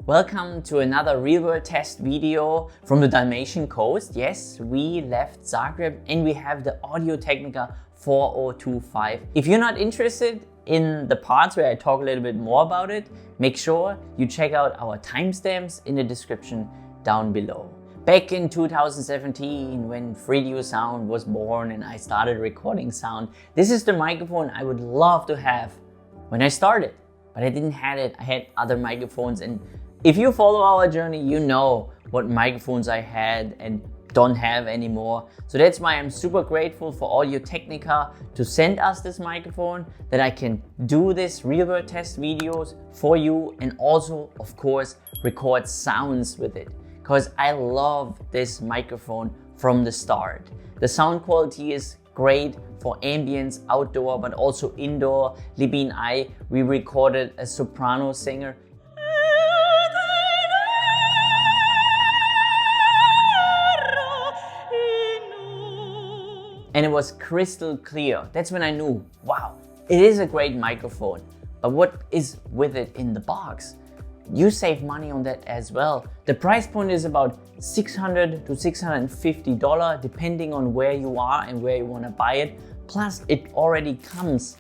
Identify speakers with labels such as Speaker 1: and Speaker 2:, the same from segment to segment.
Speaker 1: Welcome to another real-world test video from the Dalmatian coast. Yes, we left Zagreb and we have the Audio Technica 4025. If you're not interested in the parts where I talk a little bit more about it, make sure you check out our timestamps in the description down below. Back in 2017, when 3D Sound was born and I started recording sound, this is the microphone I would love to have when I started, but I didn't have it. I had other microphones, and if you follow our journey, you know what microphones I had and don't have anymore. So that's why I'm super grateful for Audio Technica to send us this microphone, that I can do this real-world test videos for you and also, of course, record sounds with it. Because I love this microphone from the start. The sound quality is great for ambience, outdoor, but also indoor. Libby and I, we recorded a soprano singer. And it was crystal clear. That's when I knew, wow, it is a great microphone. But what is with it in the box? You save money on that as well. The price point is about $600 to $650 depending on where you are and where you want to buy it. Plus it already comes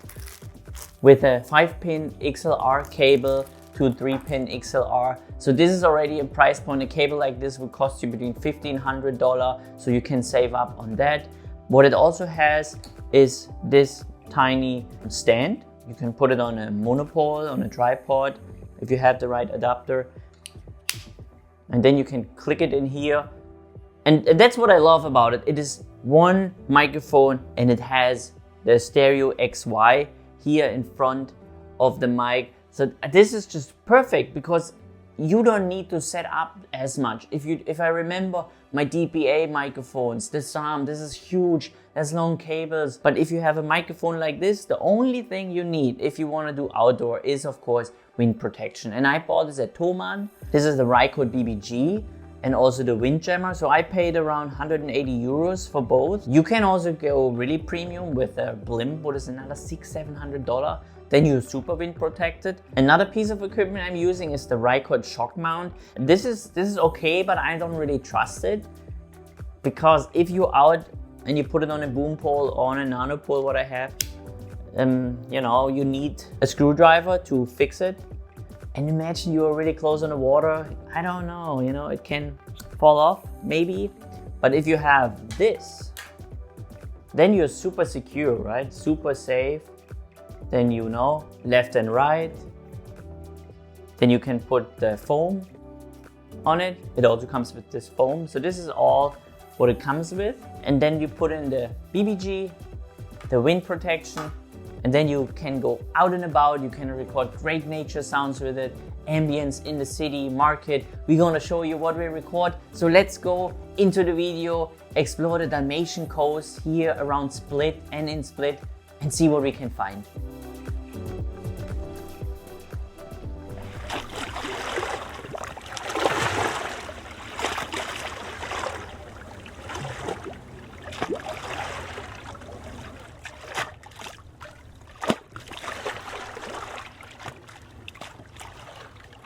Speaker 1: with a 5-pin XLR cable to a 3-pin XLR. So this is already a price point. A cable like this would cost you between $1,500, so you can save up on that. What it also has is this tiny stand. You can put it on a monopole, on a tripod, if you have the right adapter. And then you can click it in here. And that's what I love about it. It is one microphone and it has the stereo XY here in front of the mic. So this is just perfect because you don't need to set up as much. If I remember my DPA microphones, this is huge, there's long cables. But if you have a microphone like this, the only thing you need if you want to do outdoor is, of course, wind protection. And I bought this at Thomann. This is the Rycote BBG and also the wind jammer. So I paid around 180 euros for both. You can also go really premium with a blimp, what is another $600-700. Then you're super wind protected. Another piece of equipment I'm using is the Rycote shock mount. This is okay, but I don't really trust it, because if you're out and you put it on a boom pole or on a nano pole, what I have, you need a screwdriver to fix it. And imagine you're really close on the water. I don't know, it can fall off maybe. But if you have this, then you're super secure, right? Super safe. Then left and right. Then you can put the foam on it. It also comes with this foam. So this is all what it comes with. And then you put in the BBG, the wind protection, and then you can go out and about. You can record great nature sounds with it, ambience in the city, market. We're gonna show you what we record. So let's go into the video, explore the Dalmatian coast here around Split and in Split, and see what we can find.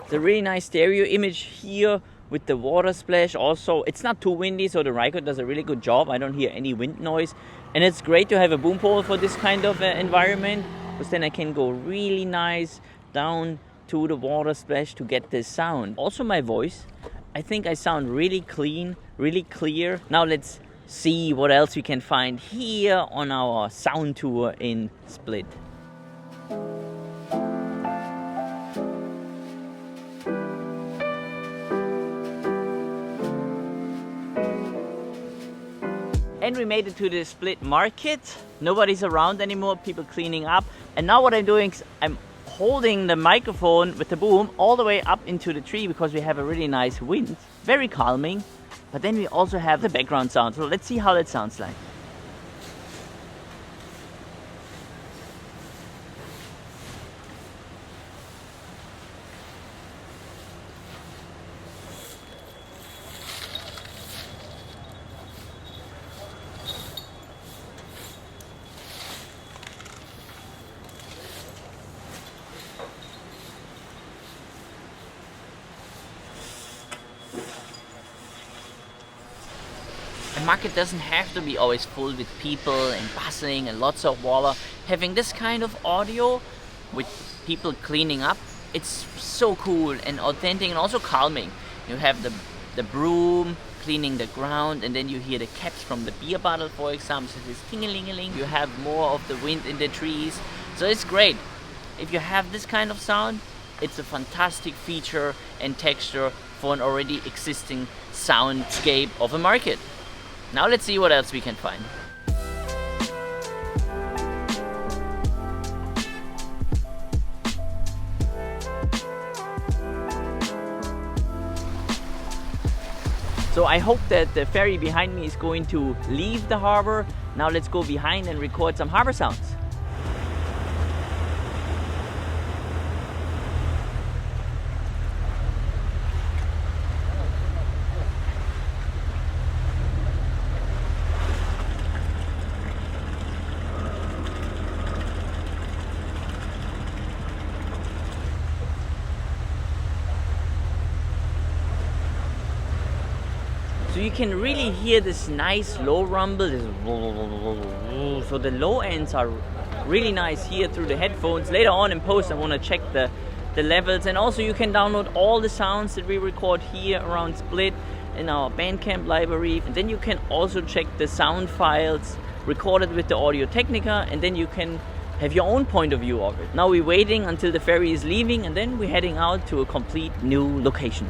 Speaker 1: The really nice stereo image here with the water splash. Also, it's not too windy, so the Rycote does a really good job. I don't hear any wind noise. And it's great to have a boom pole for this kind of environment, because then I can go really nice down to the water splash to get this sound. Also my voice, I think I sound really clean, really clear. Now let's see what else we can find here on our sound tour in Split. And we made it to the Split market. Nobody's around anymore, people cleaning up. And now what I'm doing is I'm holding the microphone with the boom all the way up into the tree, because we have a really nice wind, very calming. But then we also have the background sound. So let's see how that sounds like. market doesn't have to be always full with people and bustling and lots of water. Having this kind of audio with people cleaning up, it's so cool and authentic and also calming. You have the broom cleaning the ground, and then you hear the caps from the beer bottle, for example, so this ting-a-ling-a-ling. You have more of the wind in the trees, so it's great. If you have this kind of sound, it's a fantastic feature and texture for an already existing soundscape of a market. Now let's see what else we can find. So I hope that the ferry behind me is going to leave the harbor. Now let's go behind and record some harbor sounds. So you can really hear this nice low rumble, this so the low ends are really nice here through the headphones. Later on in post I want to check the levels, and also you can download all the sounds that we record here around Split in our Bandcamp library, and then you can also check the sound files recorded with the Audio Technica, and then you can have your own point of view of it. Now we're waiting until the ferry is leaving, and then we're heading out to a complete new location.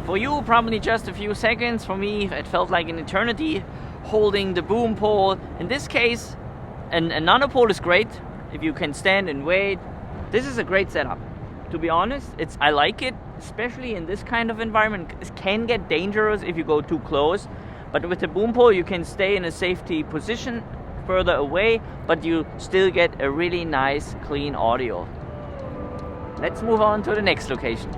Speaker 1: For you, probably just a few seconds. For me, it felt like an eternity holding the boom pole. In this case, a nanopole is great if you can stand and wait. This is a great setup. To be honest, I like it, especially in this kind of environment. It can get dangerous if you go too close, but with the boom pole you can stay in a safety position further away, but you still get a really nice, clean audio. Let's move on to the next location.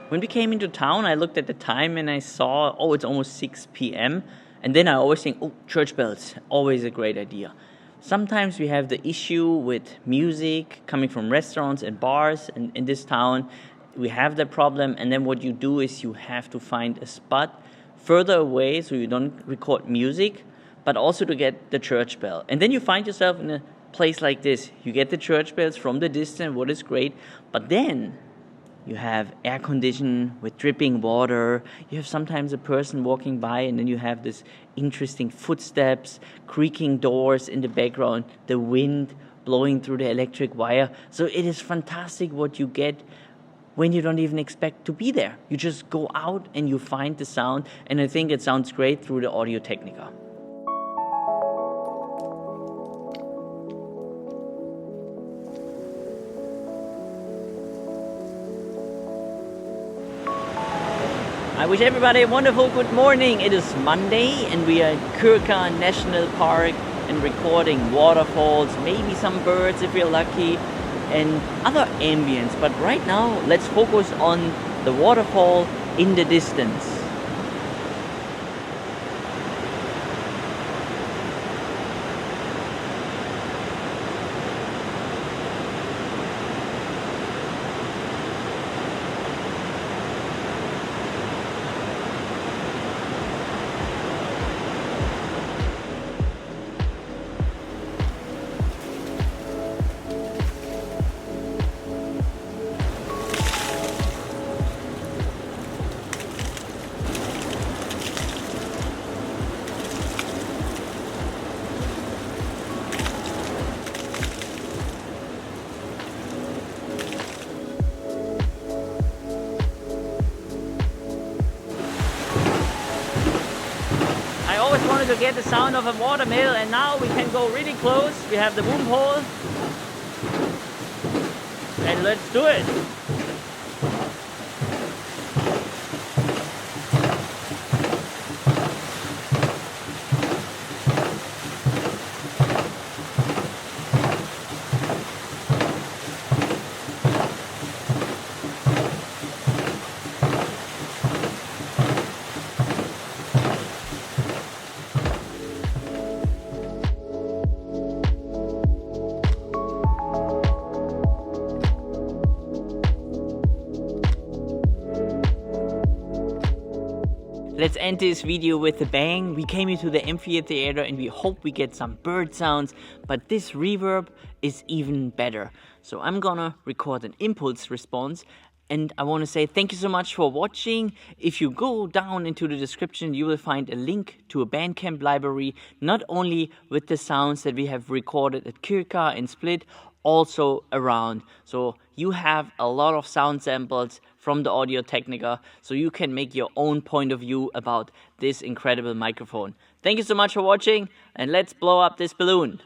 Speaker 1: When we came into town, I looked at the time and I saw, oh, it's almost 6 p.m. And then I always think, oh, church bells, always a great idea. Sometimes we have the issue with music coming from restaurants and bars in this town. We have the problem, and then what you do is you have to find a spot further away so you don't record music, but also to get the church bell. And then you find yourself in a place like this. You get the church bells from the distance, what is great, but then you have air conditioning with dripping water. You have sometimes a person walking by, and then you have this interesting footsteps, creaking doors in the background, the wind blowing through the electric wire. So it is fantastic what you get when you don't even expect to be there. You just go out and you find the sound, and I think it sounds great through the Audio Technica. I wish everybody a wonderful good morning. It is Monday and we are at Kirka National Park and recording waterfalls, maybe some birds if we're lucky, and other ambience. But right now, let's focus on the waterfall in the distance. to get the sound of a watermill, and now we can go really close. We have the boom pole, and let's do it. Let's end this video with a bang. We came into the amphitheater and we hope we get some bird sounds, but this reverb is even better. So I'm gonna record an impulse response, and I want to say thank you so much for watching. If you go down into the description, you will find a link to a Bandcamp library, not only with the sounds that we have recorded at Kirka and Split, also around. So you have a lot of sound samples from the Audio Technica, so you can make your own point of view about this incredible microphone. Thank you so much for watching, and let's blow up this balloon.